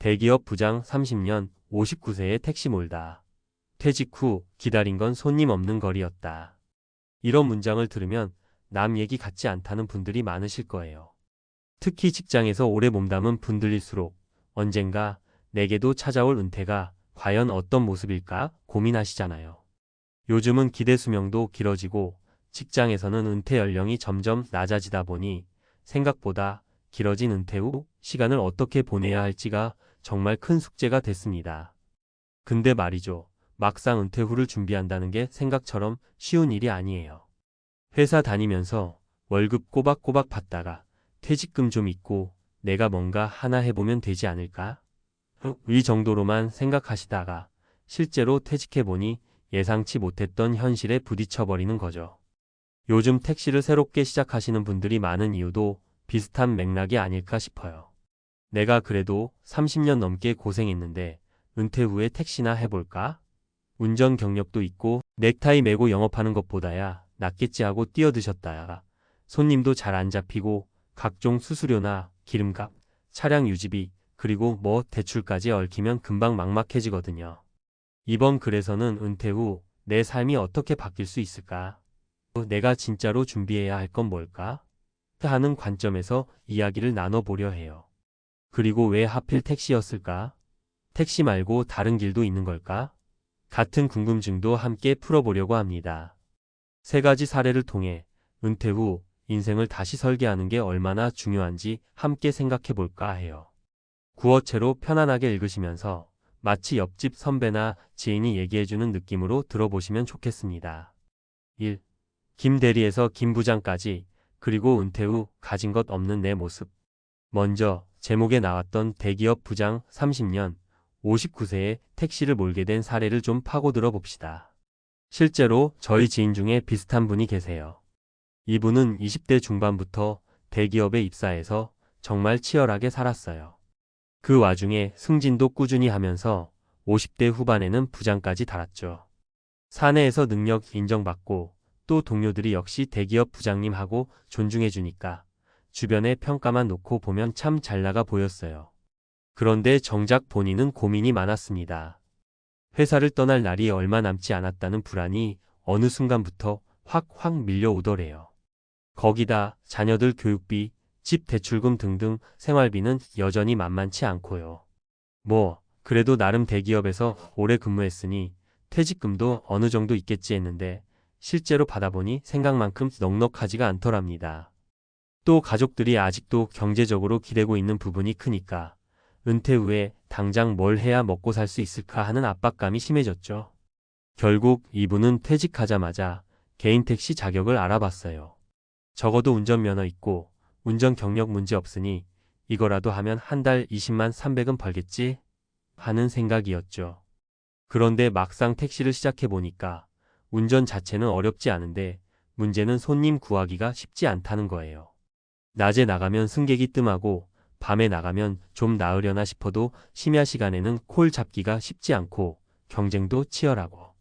대기업 부장 30년 59세의 택시 몰다. 퇴직 후 기다린 건 손님 없는 거리였다. 이런 문장을 들으면 남 얘기 같지 않다는 분들이 많으실 거예요. 특히 직장에서 오래 몸담은 분들일수록 언젠가 내게도 찾아올 은퇴가 과연 어떤 모습일까 고민하시잖아요. 요즘은 기대 수명도 길어지고 직장에서는 은퇴 연령이 점점 낮아지다 보니 생각보다 길어진 은퇴 후 시간을 어떻게 보내야 할지가 정말 큰 숙제가 됐습니다. 근데 말이죠. 막상 은퇴 후를 준비한다는 게 생각처럼 쉬운 일이 아니에요. 회사 다니면서 월급 꼬박꼬박 받다가 퇴직금 좀 있고 내가 뭔가 하나 해보면 되지 않을까? 이 정도로만 생각하시다가 실제로 퇴직해보니 예상치 못했던 현실에 부딪혀버리는 거죠. 요즘 택시를 새롭게 시작하시는 분들이 많은 이유도 비슷한 맥락이 아닐까 싶어요. 내가 그래도 30년 넘게 고생했는데 은퇴 후에 택시나 해볼까? 운전 경력도 있고 넥타이 매고 영업하는 것보다야 낫겠지 하고 뛰어드셨다가 손님도 잘 안 잡히고 각종 수수료나 기름값, 차량 유지비, 그리고 대출까지 얽히면 금방 막막해지거든요. 이번 글에서는 은퇴 후 내 삶이 어떻게 바뀔 수 있을까? 내가 진짜로 준비해야 할 건 뭘까? 하는 관점에서 이야기를 나눠보려 해요. 그리고 왜 하필 택시였을까? 택시 말고 다른 길도 있는 걸까? 같은 궁금증도 함께 풀어보려고 합니다. 세 가지 사례를 통해 은퇴 후 인생을 다시 설계하는 게 얼마나 중요한지 함께 생각해 볼까 해요. 구어체로 편안하게 읽으시면서 마치 옆집 선배나 지인이 얘기해주는 느낌으로 들어보시면 좋겠습니다. 1. 김 대리에서 김 부장까지, 그리고 은퇴 후 가진 것 없는 내 모습. 먼저 제목에 나왔던 대기업 부장 30년 59세에 택시를 몰게 된 사례를 좀 파고들어 봅시다. 실제로 저희 지인 중에 비슷한 분이 계세요. 이분은 20대 중반부터 대기업에 입사해서 정말 치열하게 살았어요. 그 와중에 승진도 꾸준히 하면서 50대 후반에는 부장까지 달았죠. 사내에서 능력 인정받고 또 동료들이 역시 대기업 부장님 하고 존중해주니까 주변의 평가만 놓고 보면 참 잘나가 보였어요. 그런데 정작 본인은 고민이 많았습니다. 회사를 떠날 날이 얼마 남지 않았다는 불안이 어느 순간부터 확 밀려오더래요. 거기다 자녀들 교육비, 집 대출금 등등 생활비는 여전히 만만치 않고요. 그래도 나름 대기업에서 오래 근무했으니 퇴직금도 어느 정도 있겠지 했는데 실제로 받아보니 생각만큼 넉넉하지가 않더랍니다. 또 가족들이 아직도 경제적으로 기대고 있는 부분이 크니까 은퇴 후에 당장 뭘 해야 먹고 살 수 있을까 하는 압박감이 심해졌죠. 결국 이분은 퇴직하자마자 개인 택시 자격을 알아봤어요. 적어도 운전면허 있고 운전 경력 문제 없으니 이거라도 하면 한 달 20만 300은 벌겠지 하는 생각이었죠. 그런데 막상 택시를 시작해보니까 운전 자체는 어렵지 않은데 문제는 손님 구하기가 쉽지 않다는 거예요. 낮에 나가면 승객이 뜸하고 밤에 나가면 좀 나으려나 싶어도 심야 시간에는 콜 잡기가 쉽지 않고 경쟁도 치열하고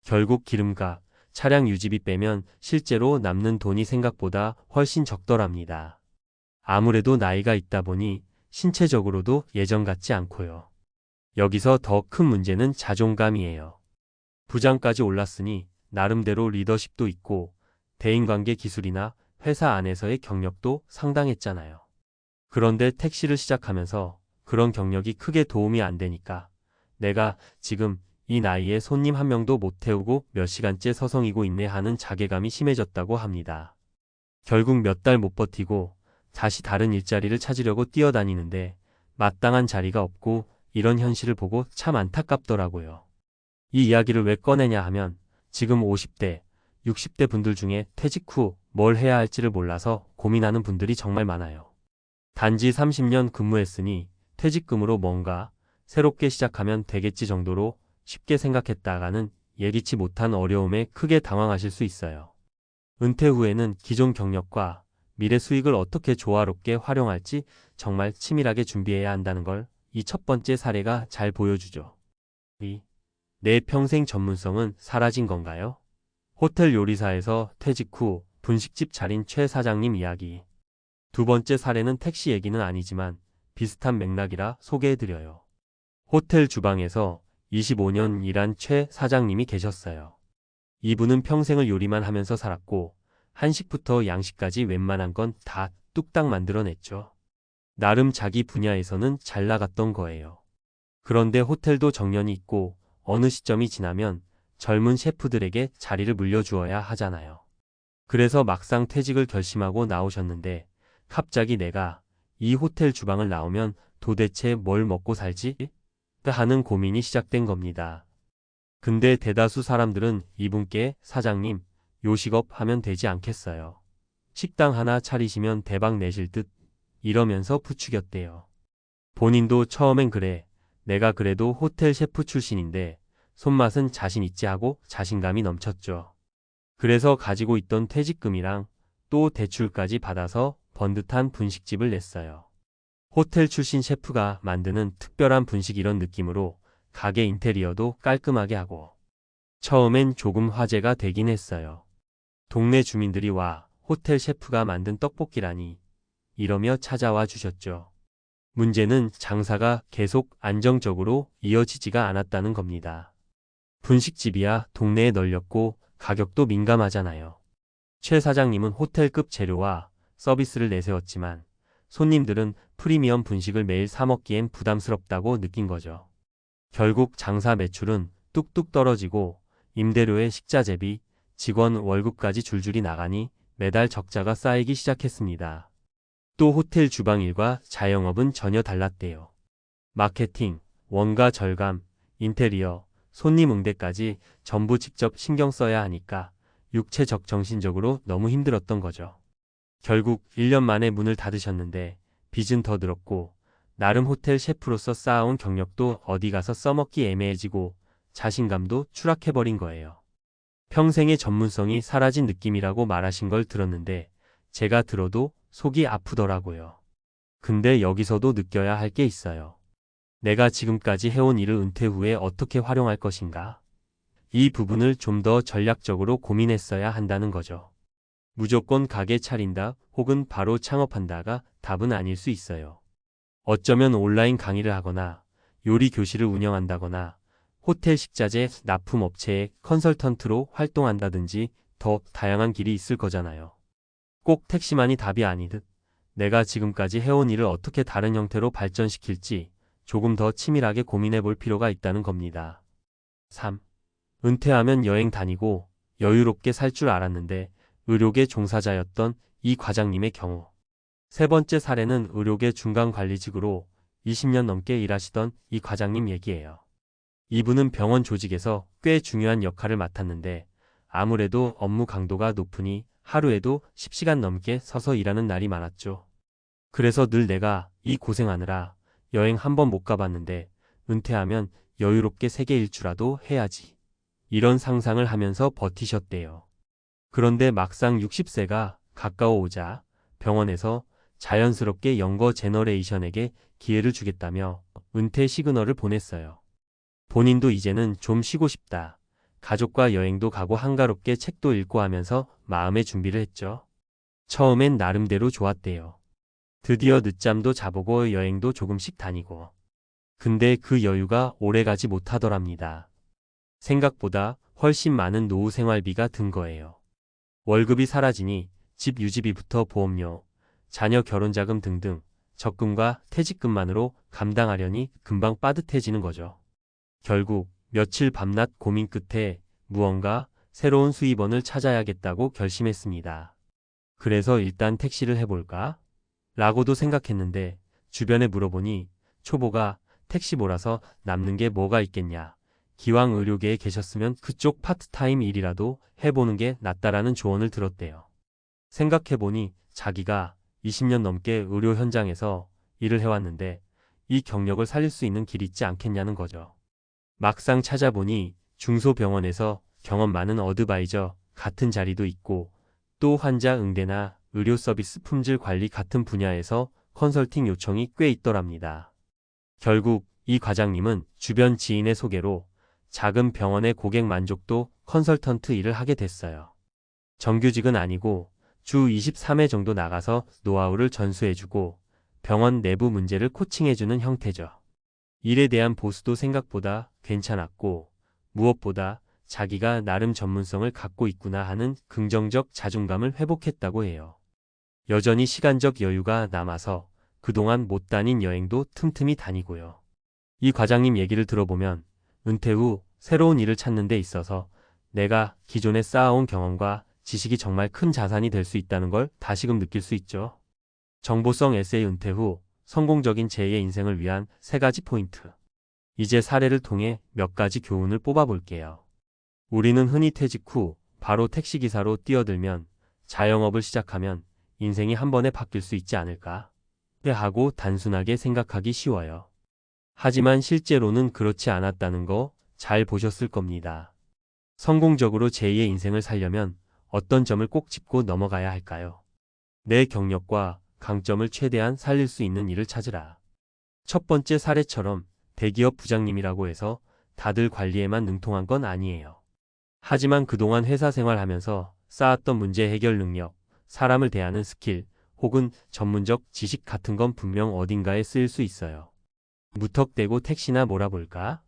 결국 기름값, 차량 유지비 빼면 실제로 남는 돈이 생각보다 훨씬 적더랍니다. 아무래도 나이가 있다 보니 신체적으로도 예전 같지 않고요. 여기서 더 큰 문제는 자존감이에요. 부장까지 올랐으니 나름대로 리더십도 있고 대인관계 기술이나 회사 안에서의 경력도 상당했잖아요. 그런데 택시를 시작하면서 그런 경력이 크게 도움이 안 되니까 내가 지금 이 나이에 손님 한 명도 못 태우고 몇 시간째 서성이고 있네 하는 자괴감이 심해졌다고 합니다. 결국 몇 달 못 버티고 다시 다른 일자리를 찾으려고 뛰어다니는데 마땅한 자리가 없고 이런 현실을 보고 참 안타깝더라고요. 이 이야기를 왜 꺼내냐 하면 지금 50대, 60대 분들 중에 퇴직 후 뭘 해야 할지를 몰라서 고민하는 분들이 정말 많아요. 단지 30년 근무했으니 퇴직금으로 뭔가 새롭게 시작하면 되겠지 정도로 쉽게 생각했다가는 예기치 못한 어려움에 크게 당황하실 수 있어요. 은퇴 후에는 기존 경력과 미래 수익을 어떻게 조화롭게 활용할지 정말 치밀하게 준비해야 한다는 걸 이 첫 번째 사례가 잘 보여주죠. 내 평생 전문성은 사라진 건가요? 호텔 요리사에서 퇴직 후 분식집 차린 최 사장님 이야기. 두 번째 사례는 택시 얘기는 아니지만 비슷한 맥락이라 소개해드려요. 호텔 주방에서 25년 일한 최 사장님이 계셨어요. 이분은 평생을 요리만 하면서 살았고 한식부터 양식까지 웬만한 건 다 뚝딱 만들어냈죠. 나름 자기 분야에서는 잘 나갔던 거예요. 그런데 호텔도 정년이 있고 어느 시점이 지나면 젊은 셰프들에게 자리를 물려주어야 하잖아요. 그래서 막상 퇴직을 결심하고 나오셨는데 갑자기 내가 이 호텔 주방을 나오면 도대체 뭘 먹고 살지? 하는 고민이 시작된 겁니다. 근데 대다수 사람들은 이분께 사장님, 요식업 하면 되지 않겠어요. 식당 하나 차리시면 대박 내실 듯 이러면서 부추겼대요. 본인도 처음엔 그래. 내가 그래도 호텔 셰프 출신인데 손맛은 자신 있지 하고 자신감이 넘쳤죠. 그래서 가지고 있던 퇴직금이랑 또 대출까지 받아서 번듯한 분식집을 냈어요. 호텔 출신 셰프가 만드는 특별한 분식 이런 느낌으로 가게 인테리어도 깔끔하게 하고 처음엔 조금 화제가 되긴 했어요. 동네 주민들이 와 호텔 셰프가 만든 떡볶이라니 이러며 찾아와 주셨죠. 문제는 장사가 계속 안정적으로 이어지지가 않았다는 겁니다. 분식집이야 동네에 널렸고 가격도 민감하잖아요. 최 사장님은 호텔급 재료와 서비스를 내세웠지만 손님들은 프리미엄 분식을 매일 사 먹기엔 부담스럽다고 느낀 거죠. 결국 장사 매출은 뚝뚝 떨어지고 임대료의 식자재비, 직원 월급까지 줄줄이 나가니 매달 적자가 쌓이기 시작했습니다. 또 호텔 주방 일과 자영업은 전혀 달랐대요. 마케팅, 원가 절감, 인테리어, 손님 응대까지 전부 직접 신경 써야 하니까 육체적 정신적으로 너무 힘들었던 거죠. 결국 1년 만에 문을 닫으셨는데 빚은 더 늘었고 나름 호텔 셰프로서 쌓아온 경력도 어디 가서 써먹기 애매해지고 자신감도 추락해버린 거예요. 평생의 전문성이 사라진 느낌이라고 말하신 걸 들었는데 제가 들어도 속이 아프더라고요. 근데 여기서도 느껴야 할 게 있어요. 내가 지금까지 해온 일을 은퇴 후에 어떻게 활용할 것인가? 이 부분을 좀 더 전략적으로 고민했어야 한다는 거죠. 무조건 가게 차린다 혹은 바로 창업한다가 답은 아닐 수 있어요. 어쩌면 온라인 강의를 하거나 요리 교실을 운영한다거나 호텔 식자재 납품 업체의 컨설턴트로 활동한다든지 더 다양한 길이 있을 거잖아요. 꼭 택시만이 답이 아니듯 내가 지금까지 해온 일을 어떻게 다른 형태로 발전시킬지 조금 더 치밀하게 고민해 볼 필요가 있다는 겁니다. 3. 은퇴하면 여행 다니고 여유롭게 살 줄 알았는데 의료계 종사자였던 이 과장님의 경우. 세 번째 사례는 의료계 중간관리직으로 20년 넘게 일하시던 이 과장님 얘기예요. 이분은 병원 조직에서 꽤 중요한 역할을 맡았는데 아무래도 업무 강도가 높으니 하루에도 10시간 넘게 서서 일하는 날이 많았죠. 그래서 늘 내가 이 고생하느라 여행 한 번 못 가봤는데 은퇴하면 여유롭게 세계 일주라도 해야지. 이런 상상을 하면서 버티셨대요. 그런데 막상 60세가 가까워오자 병원에서 자연스럽게 영거 제너레이션에게 기회를 주겠다며 은퇴 시그널을 보냈어요. 본인도 이제는 좀 쉬고 싶다. 가족과 여행도 가고 한가롭게 책도 읽고 하면서 마음의 준비를 했죠. 처음엔 나름대로 좋았대요. 드디어 늦잠도 자보고 여행도 조금씩 다니고. 근데 그 여유가 오래가지 못하더랍니다. 생각보다 훨씬 많은 노후 생활비가 든 거예요. 월급이 사라지니 집 유지비부터 보험료, 자녀 결혼자금 등등 적금과 퇴직금만으로 감당하려니 금방 빠듯해지는 거죠. 결국 며칠 밤낮 고민 끝에 무언가 새로운 수입원을 찾아야겠다고 결심했습니다. 그래서 일단 택시를 해볼까? 라고도 생각했는데 주변에 물어보니 초보가 택시 몰아서 남는 게 뭐가 있겠냐. 기왕 의료계에 계셨으면 그쪽 파트타임 일이라도 해보는 게 낫다라는 조언을 들었대요. 생각해보니 자기가 20년 넘게 의료 현장에서 일을 해왔는데 이 경력을 살릴 수 있는 길이 있지 않겠냐는 거죠. 막상 찾아보니 중소병원에서 경험 많은 어드바이저 같은 자리도 있고 또 환자 응대나 의료 서비스 품질 관리 같은 분야에서 컨설팅 요청이 꽤 있더랍니다. 결국 이 과장님은 주변 지인의 소개로 작은 병원의 고객 만족도 컨설턴트 일을 하게 됐어요. 정규직은 아니고 주 23회 정도 나가서 노하우를 전수해주고 병원 내부 문제를 코칭해주는 형태죠. 일에 대한 보수도 생각보다 괜찮았고 무엇보다 자기가 나름 전문성을 갖고 있구나 하는 긍정적 자존감을 회복했다고 해요. 여전히 시간적 여유가 남아서 그동안 못 다닌 여행도 틈틈이 다니고요. 이 과장님 얘기를 들어보면 은퇴 후 새로운 일을 찾는 데 있어서 내가 기존에 쌓아온 경험과 지식이 정말 큰 자산이 될 수 있다는 걸 다시금 느낄 수 있죠. 정보성 에세이 은퇴 후 성공적인 제2의 인생을 위한 3가지 포인트. 이제 사례를 통해 몇 가지 교훈을 뽑아볼게요. 우리는 흔히 퇴직 후 바로 택시기사로 뛰어들면 자영업을 시작하면 인생이 한 번에 바뀔 수 있지 않을까 하고 단순하게 생각하기 쉬워요. 하지만 실제로는 그렇지 않았다는 거 잘 보셨을 겁니다. 성공적으로 제2의 인생을 살려면 어떤 점을 꼭 짚고 넘어가야 할까요? 내 경력과 강점을 최대한 살릴 수 있는 일을 찾으라. 첫 번째 사례처럼 대기업 부장님이라고 해서 다들 관리에만 능통한 건 아니에요. 하지만 그동안 회사 생활하면서 쌓았던 문제 해결 능력, 사람을 대하는 스킬, 혹은 전문적 지식 같은 건 분명 어딘가에 쓰일 수 있어요. 무턱대고 택시나 몰아볼까?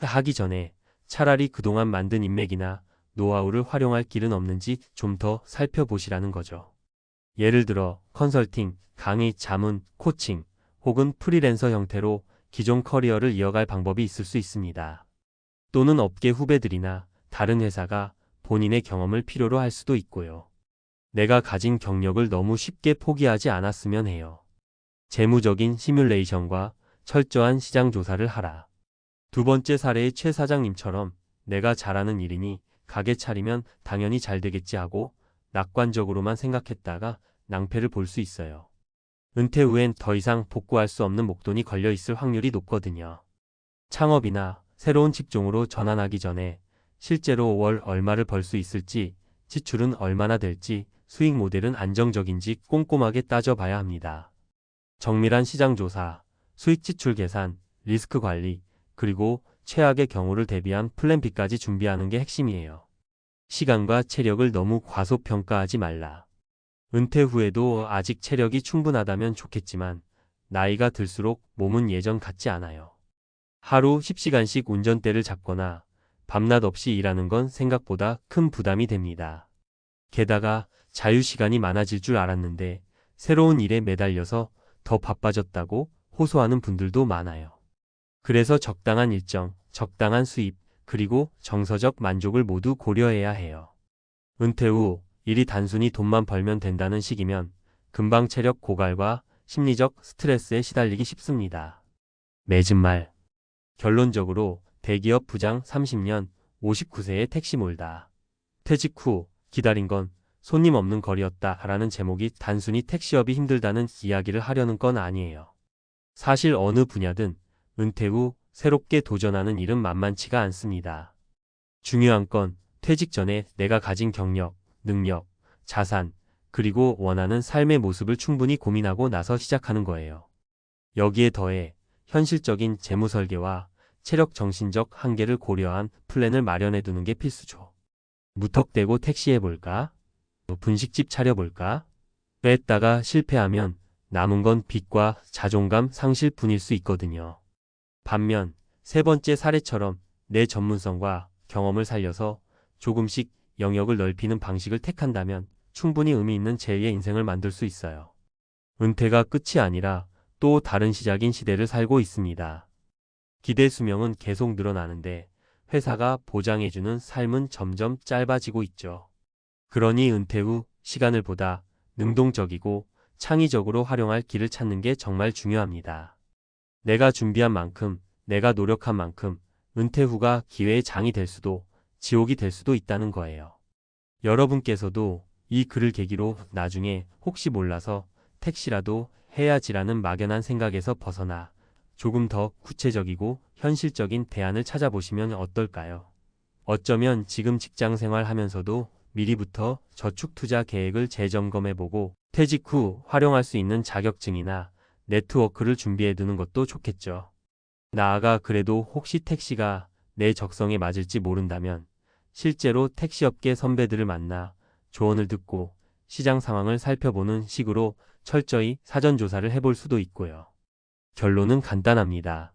하기 전에 차라리 그동안 만든 인맥이나 노하우를 활용할 길은 없는지 좀 더 살펴보시라는 거죠. 예를 들어 컨설팅, 강의, 자문, 코칭, 혹은 프리랜서 형태로 기존 커리어를 이어갈 방법이 있을 수 있습니다. 또는 업계 후배들이나 다른 회사가 본인의 경험을 필요로 할 수도 있고요. 내가 가진 경력을 너무 쉽게 포기하지 않았으면 해요. 재무적인 시뮬레이션과 철저한 시장 조사를 하라. 두 번째 사례의 최 사장님처럼 내가 잘하는 일이니 가게 차리면 당연히 잘 되겠지 하고 낙관적으로만 생각했다가 낭패를 볼 수 있어요. 은퇴 후엔 더 이상 복구할 수 없는 목돈이 걸려 있을 확률이 높거든요. 창업이나 새로운 직종으로 전환하기 전에 실제로 월 얼마를 벌 수 있을지, 지출은 얼마나 될지, 수익 모델은 안정적인지 꼼꼼하게 따져봐야 합니다. 정밀한 시장 조사, 수익 지출 계산, 리스크 관리, 그리고 최악의 경우를 대비한 플랜 B까지 준비하는 게 핵심이에요. 시간과 체력을 너무 과소평가하지 말라. 은퇴 후에도 아직 체력이 충분하다면 좋겠지만 나이가 들수록 몸은 예전 같지 않아요. 하루 10시간씩 운전대를 잡거나 밤낮 없이 일하는 건 생각보다 큰 부담이 됩니다. 게다가 자유시간이 많아질 줄 알았는데 새로운 일에 매달려서 더 바빠졌다고 호소하는 분들도 많아요. 그래서 적당한 일정, 적당한 수입, 그리고 정서적 만족을 모두 고려해야 해요. 은퇴 후 일이 단순히 돈만 벌면 된다는 식이면 금방 체력 고갈과 심리적 스트레스에 시달리기 쉽습니다. 맺은 말. 결론적으로 대기업 부장 30년, 59세에 택시 몰다. 퇴직 후 기다린 건 손님 없는 거리였다 라는 제목이 단순히 택시업이 힘들다는 이야기를 하려는 건 아니에요. 사실 어느 분야든 은퇴 후 새롭게 도전하는 일은 만만치가 않습니다. 중요한 건 퇴직 전에 내가 가진 경력, 능력, 자산, 그리고 원하는 삶의 모습을 충분히 고민하고 나서 시작하는 거예요. 여기에 더해 현실적인 재무 설계와 체력 정신적 한계를 고려한 플랜을 마련해 두는 게 필수죠. 무턱대고 택시해볼까? 분식집 차려볼까? 했다가 실패하면 남은 건 빚과 자존감 상실 뿐일 수 있거든요. 반면 세 번째 사례처럼 내 전문성과 경험을 살려서 조금씩 영역을 넓히는 방식을 택한다면 충분히 의미 있는 제2의 인생을 만들 수 있어요. 은퇴가 끝이 아니라 또 다른 시작인 시대를 살고 있습니다. 기대 수명은 계속 늘어나는데 회사가 보장해주는 삶은 점점 짧아지고 있죠. 그러니 은퇴 후 시간을 보다 능동적이고 창의적으로 활용할 길을 찾는 게 정말 중요합니다. 내가 준비한 만큼, 내가 노력한 만큼 은퇴 후가 기회의 장이 될 수도 지옥이 될 수도 있다는 거예요. 여러분께서도 이 글을 계기로 나중에 혹시 몰라서 택시라도 해야지라는 막연한 생각에서 벗어나 조금 더 구체적이고 현실적인 대안을 찾아보시면 어떨까요? 어쩌면 지금 직장 생활하면서도 미리부터 저축 투자 계획을 재점검해보고 퇴직 후 활용할 수 있는 자격증이나 네트워크를 준비해두는 것도 좋겠죠. 나아가 그래도 혹시 택시가 내 적성에 맞을지 모른다면 실제로 택시업계 선배들을 만나 조언을 듣고 시장 상황을 살펴보는 식으로 철저히 사전 조사를 해볼 수도 있고요. 결론은 간단합니다.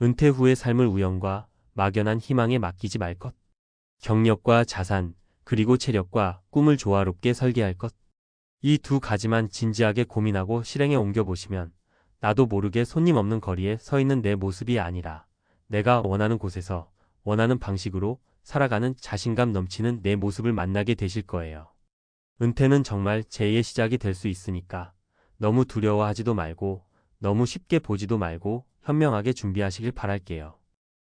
은퇴 후의 삶을 우연과 막연한 희망에 맡기지 말 것. 경력과 자산, 그리고 체력과 꿈을 조화롭게 설계할 것. 이 두 가지만 진지하게 고민하고 실행에 옮겨보시면 나도 모르게 손님 없는 거리에 서 있는 내 모습이 아니라 내가 원하는 곳에서 원하는 방식으로 살아가는 자신감 넘치는 내 모습을 만나게 되실 거예요. 은퇴는 정말 제2의 시작이 될 수 있으니까 너무 두려워하지도 말고 너무 쉽게 보지도 말고 현명하게 준비하시길 바랄게요.